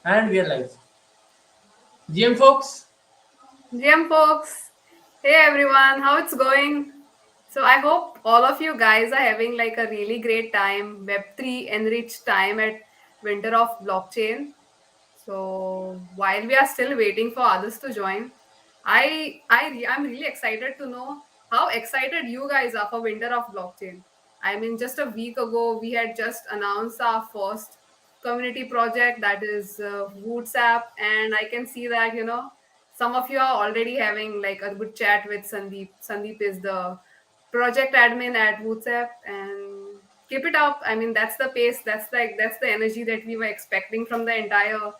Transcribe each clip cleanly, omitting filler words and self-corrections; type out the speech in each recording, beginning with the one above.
And we are live. GM folks, GM folks, hey everyone, how it's going? So I hope all of you guys are having like a really great time, Web3 enriched time at Winter of Blockchain. So while we are still waiting for others to join, I'm really excited to know how excited you guys are for Winter of Blockchain. I mean, just a week ago we had just announced our first community project, that is WhatsApp, and I can see that some of you are already having like a good chat with Sandeep. Sandeep is the project admin at WhatsApp, and keep it up. I mean, that's the pace, that's the energy that we were expecting from the entire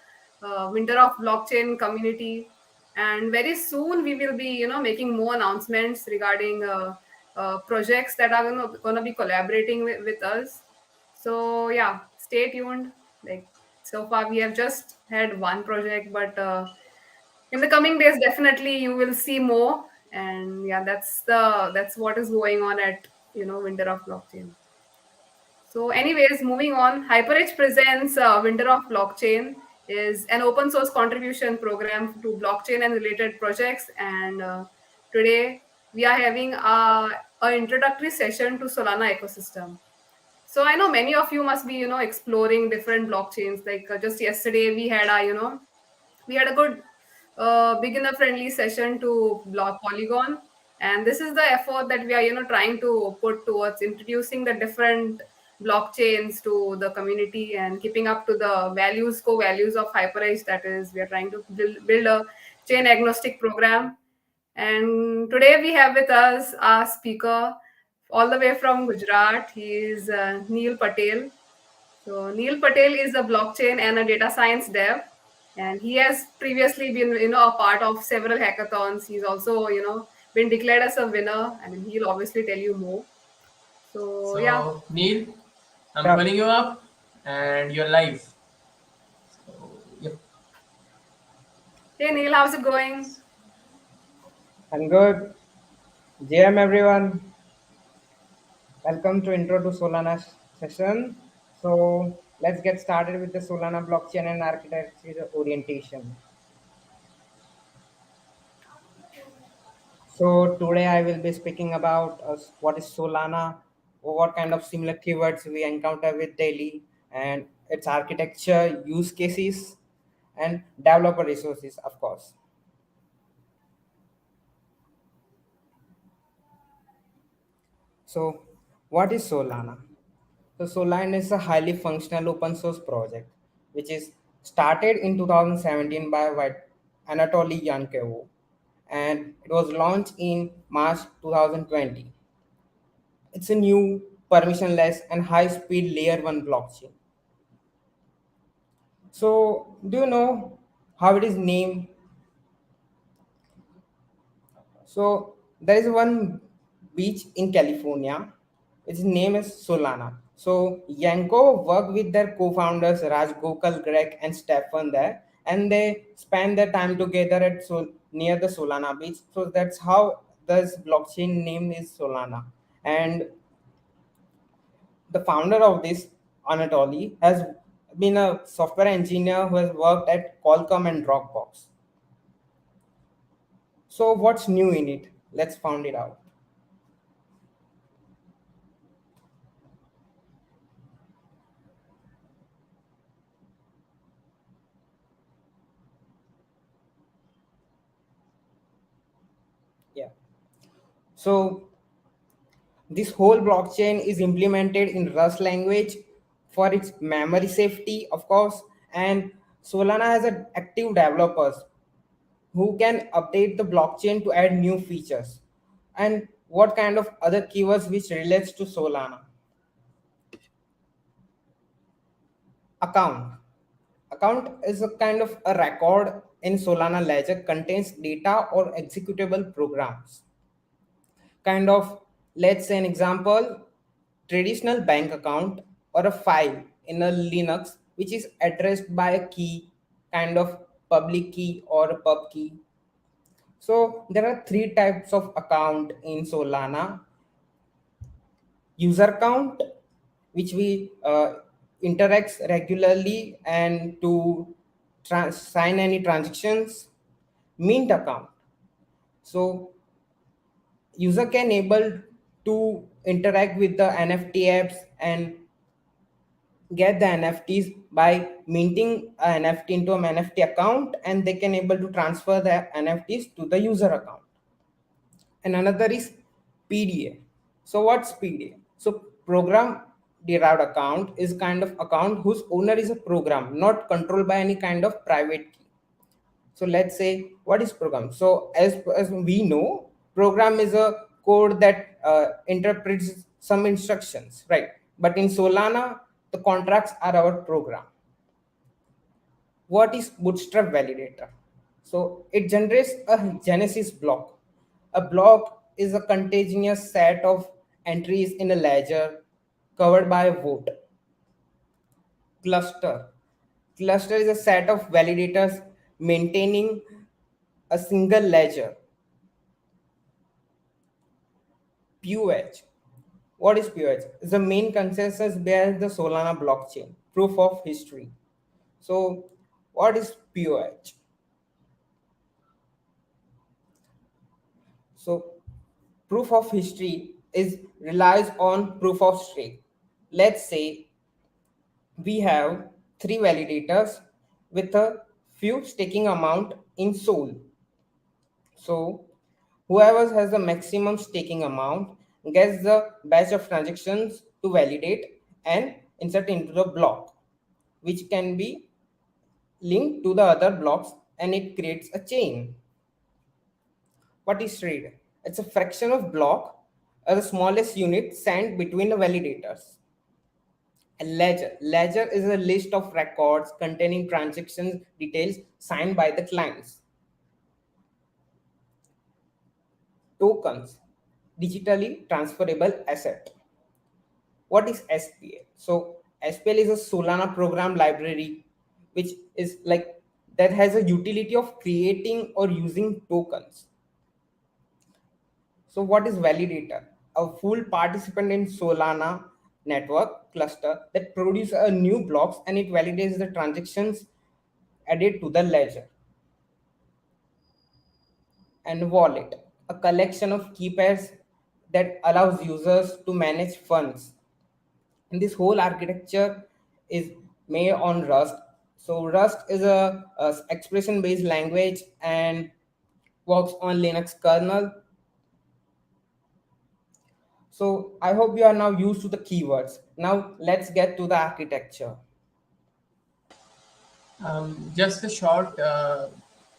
Winter of Blockchain community. And very soon we will be making more announcements regarding projects that are going to be collaborating with us. So yeah, stay tuned. Like, so far we have just had one project, but in the coming days definitely you will see more. And yeah, that's what is going on at Winter of Blockchain. So, anyways, moving on, HyperEdge presents Winter of Blockchain is an open source contribution program to blockchain and related projects. And today we are having a introductory session to Solana ecosystem. So I know many of you must be exploring different blockchains. Like just yesterday we had a good beginner friendly session to block Polygon, and this is the effort that we are trying to put towards introducing the different blockchains to the community and keeping up to the core values of HyperEdge. That is, we are trying to build a chain agnostic program. And today we have with us our speaker all the way from Gujarat. He is Neil Patel. So Neil Patel is a blockchain and a data science dev, and he has previously been, a part of several hackathons. He's also, been declared as a winner. I mean, he'll obviously tell you more. So yeah, so Neil, I'm Yeah, calling you up and you're live. So, yep. hey Neil, how's it going? I'm good. JM everyone, welcome to Intro to Solana session. So let's get started with the Solana blockchain and architecture orientation. So today I will be speaking about what is Solana, what kind of similar keywords we encounter with daily, and its architecture, use cases, and developer resources, of course. So what is Solana? So Solana is a highly functional open source project which is started in 2017 by Anatoly Yankev, and it was launched in March 2020. It's a new permissionless and high speed layer 1 blockchain. So do you know how it is named? So there is one beach in California. Its name is Solana. So Yanko worked with their co-founders Raj Gokal, Greg, and Stefan there, and they spend their time together at near the Solana beach. So that's how this blockchain name is Solana. And the founder of this, Anatoly, has been a software engineer who has worked at Qualcomm and Dropbox. So what's new in it? Let's find it out. Yeah. So this whole blockchain is implemented in Rust language for its memory safety, of course, and Solana has an active developers who can update the blockchain to add new features. And what kind of other keywords which relates to Solana? Account. Account is a kind of a record in Solana ledger contains data or executable programs. Kind of, let's say an example, traditional bank account or a file in a Linux which is addressed by a key, kind of public key or a pub key. So there are three types of account in Solana: user account, which we interacts regularly and to sign any transactions, mint account. So user can able to interact with the NFT apps and get the NFTs by minting a NFT into an NFT account, and they can able to transfer the NFTs to the user account. And another is PDA. So what's PDA? So program derived account is kind of account whose owner is a program, not controlled by any kind of private key. So let's say what is program? So as we know, program is a code that interprets some instructions, right? But in Solana, the contracts are our program. What is Bootstrap validator? So it generates a Genesis block. A block is a continuous set of entries in a ledger covered by a vote. Cluster. Cluster is a set of validators maintaining a single ledger. POH. What is POH? It's the main consensus behind the Solana blockchain, proof of history. So, what is POH? So, proof of history is relies on proof of stake. Let's say we have three validators with a few staking amount in Sol. So, whoever has the maximum staking amount gets the batch of transactions to validate and insert into the block, which can be linked to the other blocks, and it creates a chain. What is trade? It's a fraction of block or the smallest unit sent between the validators. A ledger. Ledger is a list of records containing transaction details signed by the clients. Tokens, digitally transferable asset. What is SPL? So SPL is a Solana program library, which is like that has a utility of creating or using tokens. So what is validator? A full participant in Solana network cluster that produces a new blocks and it validates the transactions added to the ledger. And wallet, a collection of key pairs that allows users to manage funds. And this whole architecture is made on Rust. So Rust is a expression based language and works on Linux kernel. So I hope you are now used to the keywords. Now let's get to the architecture. Just a short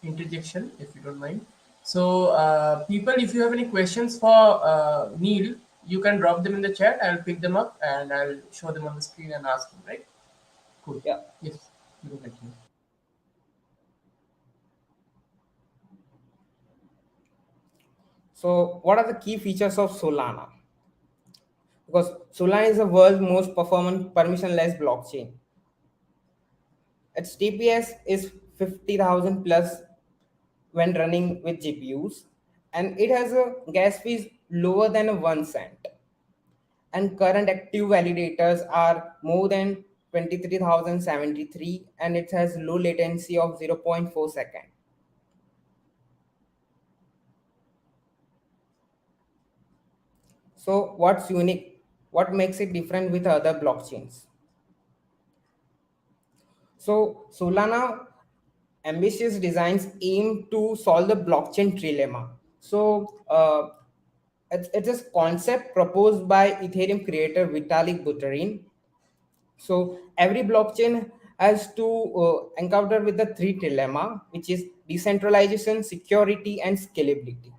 interjection, if you don't mind. So, people, if you have any questions for Neil, you can drop them in the chat. I'll pick them up and I'll show them on the screen and ask him, right? Cool. Yeah. Yes. You can continue. So what are the key features of Solana? Because Solana is the world's most performant permissionless blockchain. Its TPS is 50,000 plus when running with GPUs, and it has a gas fees lower than a 1 cent. And current active validators are more than 23,073, and it has low latency of 0.4 second. So what's unique? What makes it different with other blockchains? So Solana ambitious designs aim to solve the blockchain trilemma. So it's a concept proposed by Ethereum creator Vitalik Buterin. So every blockchain has to encounter with the three trilemma, which is decentralization, security, and scalability.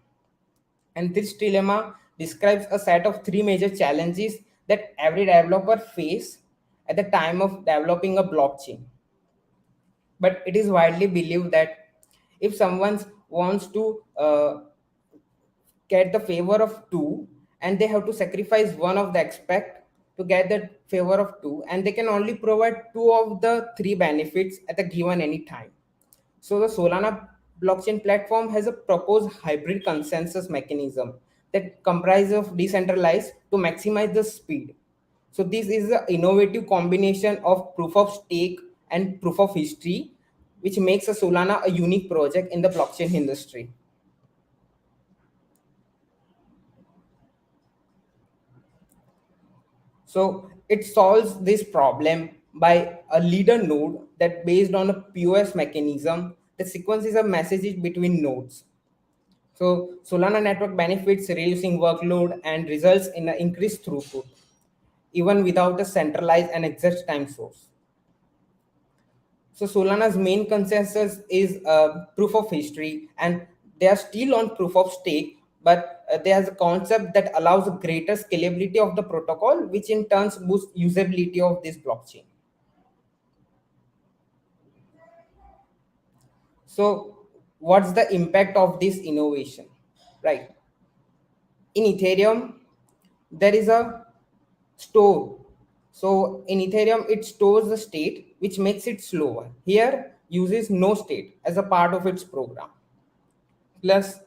And this trilemma describes a set of three major challenges that every developer face at the time of developing a blockchain. But it is widely believed that if someone wants to get the favor of two, and they have to sacrifice one of the aspect to get the favor of two, and they can only provide two of the three benefits at a given any time. So the Solana blockchain platform has a proposed hybrid consensus mechanism that comprises of decentralized to maximize the speed. So this is the innovative combination of proof of stake and proof of history which makes a Solana a unique project in the blockchain industry. So it solves this problem by a leader node that based on a POS mechanism that sequences of messages between nodes. So Solana network benefits reducing workload and results in an increased throughput, even without a centralized and exact time source. So Solana's main consensus is proof of history, and they are still on proof of stake, but there's a concept that allows greater scalability of the protocol, which in turn boosts usability of this blockchain. So what's the impact of this innovation, right? In Ethereum, there is a store. So in Ethereum, it stores the state, which makes it slower. Here, uses no state as a part of its program. Plus,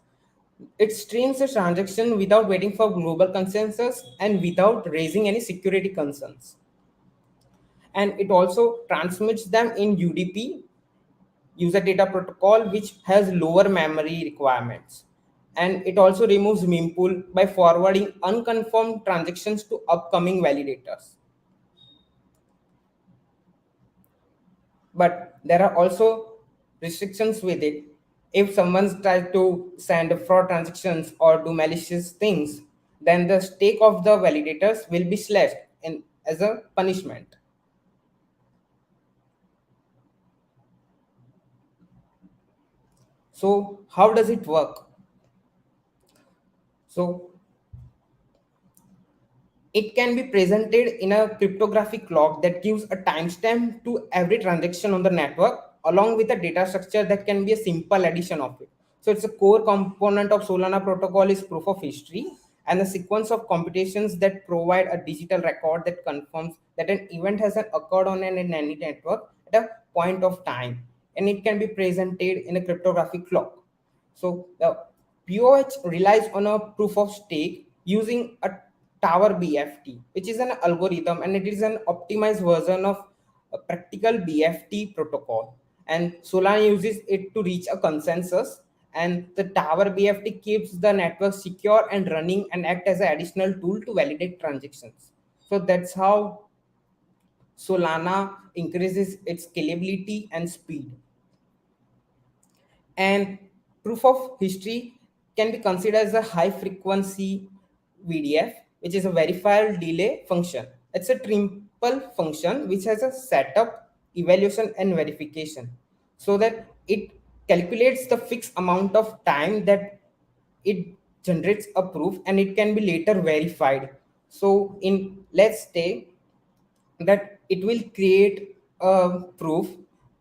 it streams the transaction without waiting for global consensus and without raising any security concerns. And it also transmits them in UDP, user data protocol, which has lower memory requirements. And it also removes mempool by forwarding unconfirmed transactions to upcoming validators. But there are also restrictions with it. If someone tries to send fraud transactions or do malicious things, then the stake of the validators will be slashed in, as a punishment. So how does it work? So it can be presented in a cryptographic log that gives a timestamp to every transaction on the network, along with a data structure that can be a simple addition of it. So it's a core component of Solana protocol is proof of history and a sequence of computations that provide a digital record that confirms that an event has occurred on an in any network at a point of time, and it can be presented in a cryptographic log. So the POH relies on a proof of stake using a Tower BFT, which is an algorithm and it is an optimized version of a practical BFT protocol. And Solana uses it to reach a consensus. And the Tower BFT keeps the network secure and running and act as an additional tool to validate transactions. So that's how Solana increases its scalability and speed. And proof of history can be considered as a high frequency VDF, which is a verifier delay function. It's a triple function which has a setup, evaluation, and verification, so that it calculates the fixed amount of time that it generates a proof and it can be later verified. So in, let's say that it will create a proof,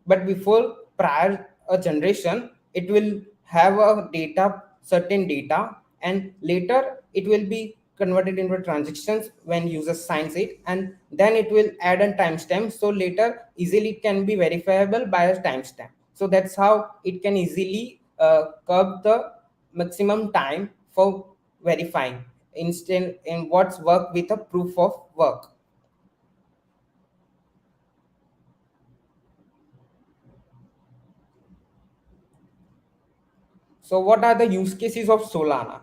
but before prior a generation it will have a data, certain data, and later it will be converted into transactions when user signs it, and then it will add a timestamp, so later easily it can be verifiable by a timestamp. So that's how it can easily curb the maximum time for verifying instant in what's work with a proof of work. So what are the use cases of Solana?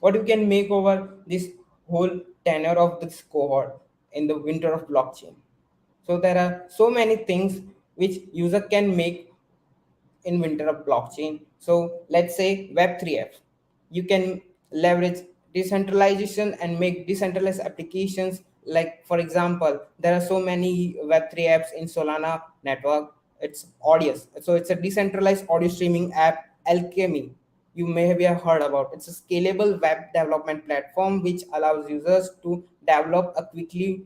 What you can make over this whole tenure of this cohort in the winter of blockchain? So there are so many things which user can make in winter of blockchain. So let's say Web3F. You can leverage decentralization and make decentralized applications. Like for example, there are so many Web3 apps in Solana network. It's Audius. So it's a decentralized audio streaming app, Alchemy. You may have heard about. It's a scalable web development platform which allows users to develop a quickly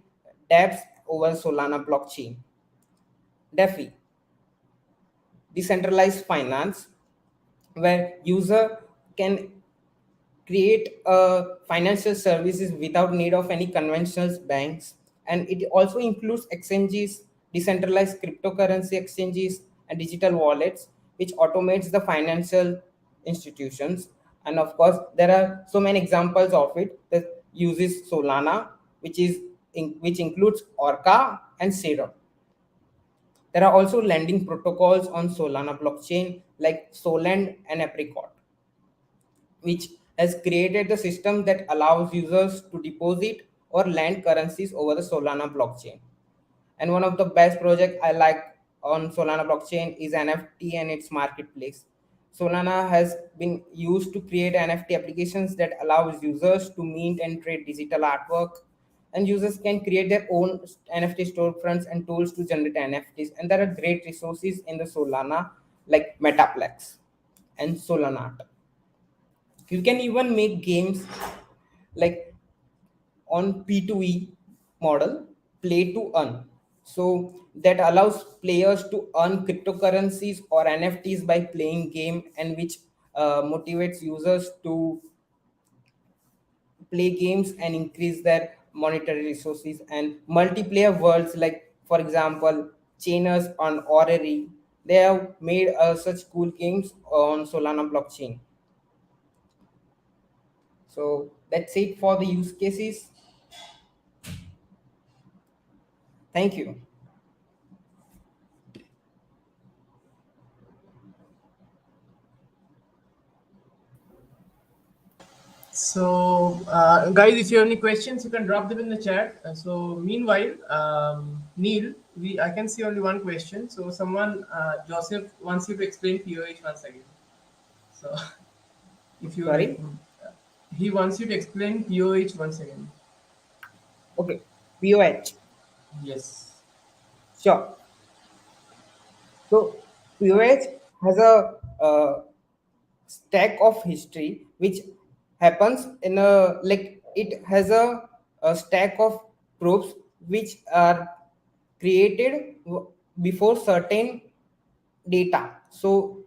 dApps over Solana blockchain. DeFi, decentralized finance, where user can create financial services without need of any conventional banks. And it also includes exchanges, decentralized cryptocurrency exchanges, and digital wallets, which automates the financial institutions. And of course there are so many examples of it that uses Solana, which includes Orca and Serum. There are also lending protocols on Solana blockchain like Solend and Apricot, which has created the system that allows users to deposit or lend currencies over the Solana blockchain. And one of the best projects I like on Solana blockchain is NFT and its marketplace. Solana has been used to create NFT applications that allows users to mint and trade digital artwork, and users can create their own NFT storefronts and tools to generate NFTs. And there are great resources in the Solana like Metaplex and Solana. You can even make games like on P2E model, play to earn. So that allows players to earn cryptocurrencies or NFTs by playing game, and which motivates users to play games and increase their monetary resources. And multiplayer worlds like, for example, Chainers on Orrery, they have made such cool games on Solana blockchain. So that's it for the use cases. Thank you. So, guys, if you have any questions, you can drop them in the chat. So, meanwhile, Neil, I can see only one question. So, someone, Joseph, wants you to explain POH once again. So, if you like, Sorry. he wants you to explain POH once again. Okay. POH. Yes. Sure. So POH has a stack of history which happens in a, like, it has a stack of proofs which are created before certain data. So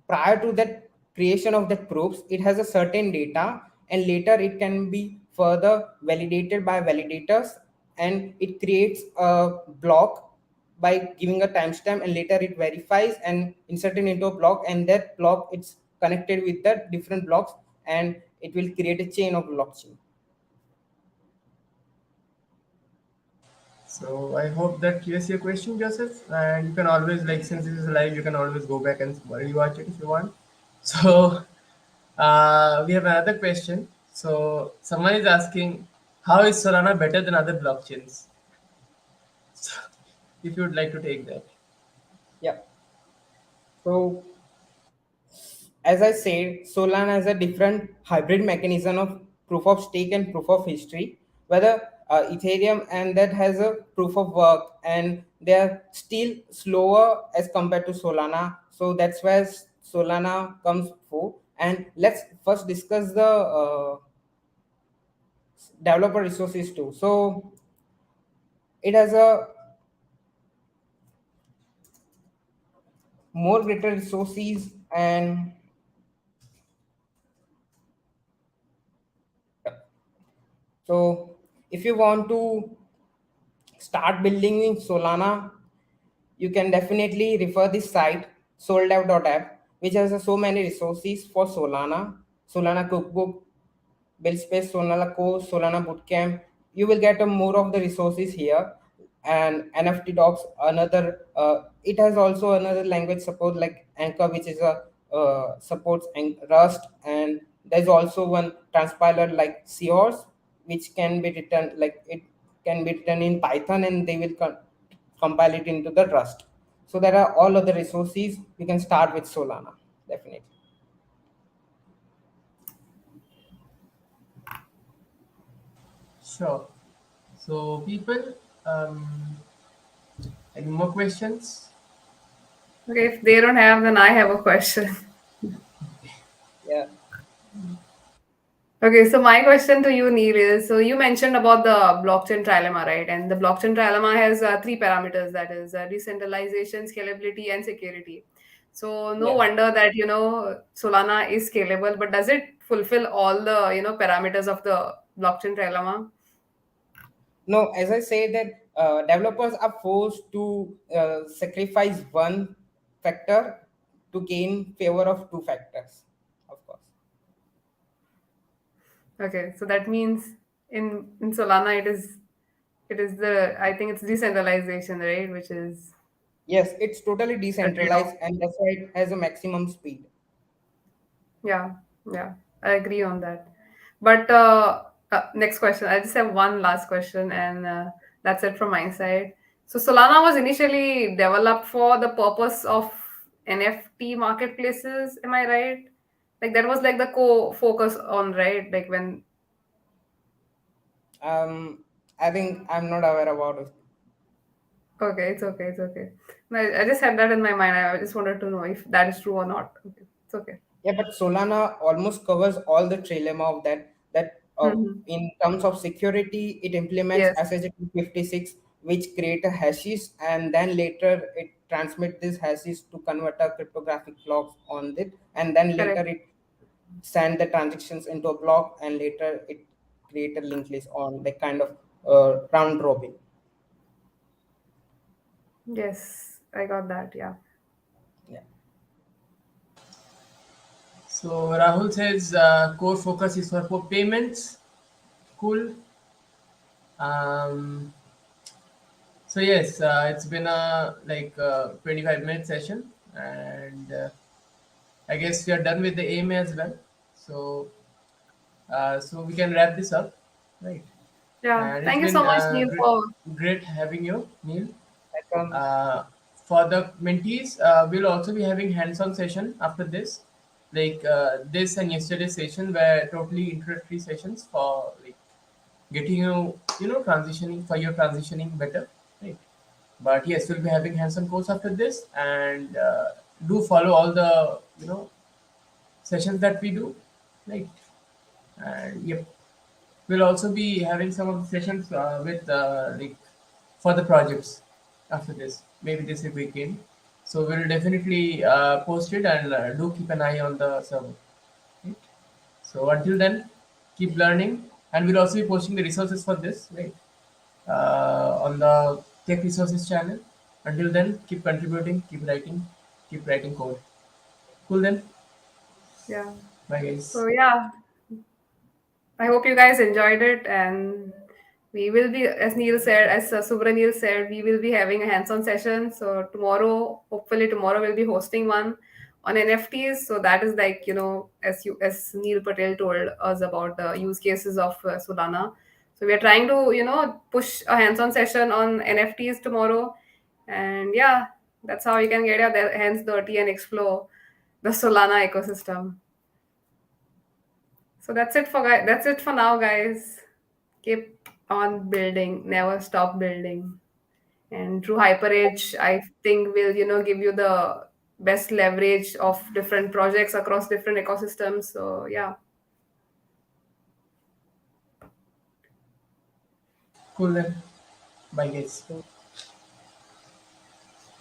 prior to that creation of that proofs, it has a certain data, and later it can be further validated by validators, and it creates a block by giving a timestamp, and later it verifies and inserted into a block, and that block it's connected with the different blocks, and it will create a chain of blockchain. So, I hope that clears your question, Joseph. And you can always, like, since this is live, you can always go back and rewatch it if you want. So, we have another question. So someone is asking, how is Solana better than other blockchains? So, if you would like to take that. Yeah. So as I said, Solana has a different hybrid mechanism of proof of stake and proof of history, whether Ethereum and that has a proof of work, and they are still slower as compared to Solana. So that's where Solana comes for. And let's first discuss the developer resources too. So it has a more greater resources, and so if you want to start building in Solana, you can definitely refer this site soldev.app, which has so many resources for Solana, Solana Cookbook, Build Space, Solana Course, Solana Bootcamp. You will get a more of the resources here, and NFT Docs. Another, it has also another language support like Anchor, which is a supports Rust, and there's also one transpiler like Seahorse, which can be written like it can be written in Python, and they will compile it into the Rust. So there are all other resources. You can start with Solana, definitely. Sure. So people, any more questions? Okay, if they don't have, then I have a question. Yeah. Okay, so my question to you, Neil, is so you mentioned about the blockchain trilemma, right? And the blockchain trilemma has three parameters, that is decentralization, scalability, and security. So no Yeah. wonder that Solana is scalable, but does it fulfill all the parameters of the blockchain trilemma? No, as I say that developers are forced to sacrifice one factor to gain favor of two factors, of course. Okay, so that means in Solana it is the, I think it's decentralization, right? Which is Yes, it's totally the trade-off. decentralized, and that's why it has a maximum speed. Yeah, yeah, I agree on that. But next question. I just have one last question, and that's it from my side. So Solana was initially developed for the purpose of NFT marketplaces. Am I right? Like that was like the core focus on, right? Like when. Um, I think I'm not aware about it. Okay, it's okay, it's okay. No, I just had that in my mind. I just wanted to know if that is true or not. Okay, it's okay. Yeah, but Solana almost covers all the trilemma of that. Hmm. In terms of security, it implements Yes, SHA-256, which create a hashes, and then later it transmit this hashes to convert a cryptographic blocks on it, and then later correct. it send the transactions into a block, and later it create a linked list on like kind of round robin. Yes, I got that. Yeah. Yeah. So Rahul says core focus is for payments. Cool. Um, so yes, it's been a 25-minute session, and I guess we are done with the AMA as well. So so we can wrap this up, right? Yeah. And it's Thank you so been much, Neil, for. great having you, Neil. Like, For the mentees, we'll also be having hands-on session after this, like this and yesterday's session were totally introductory sessions for like getting transitioning for your transitioning better, right? But yes, we'll be having hands-on course after this, and do follow all the sessions that we do, right? And yep, we'll also be having some of the sessions with like for the projects after this, maybe this weekend. So we'll definitely post it and do keep an eye on the server. Right? So until then, keep learning, and we'll also be posting the resources for this, right? On the Tech Resources channel. Until then, keep writing code. Cool then. Yeah. Bye guys. So yeah, I hope you guys enjoyed it, and we will be, as Neil said, as Subra Neil said, we will be having a hands-on session. So tomorrow, hopefully tomorrow, we'll be hosting one on NFTs. So that is like as Neil Patel told us about the use cases of Solana. So we are trying to push a hands-on session on NFTs tomorrow, and yeah, that's how you can get your hands dirty and explore the Solana ecosystem. So that's it for now, guys. Keep on building, never stop building. And through HyperEdge, I think will give you the best leverage of different projects across different ecosystems. So yeah, Cool then. Bye guys.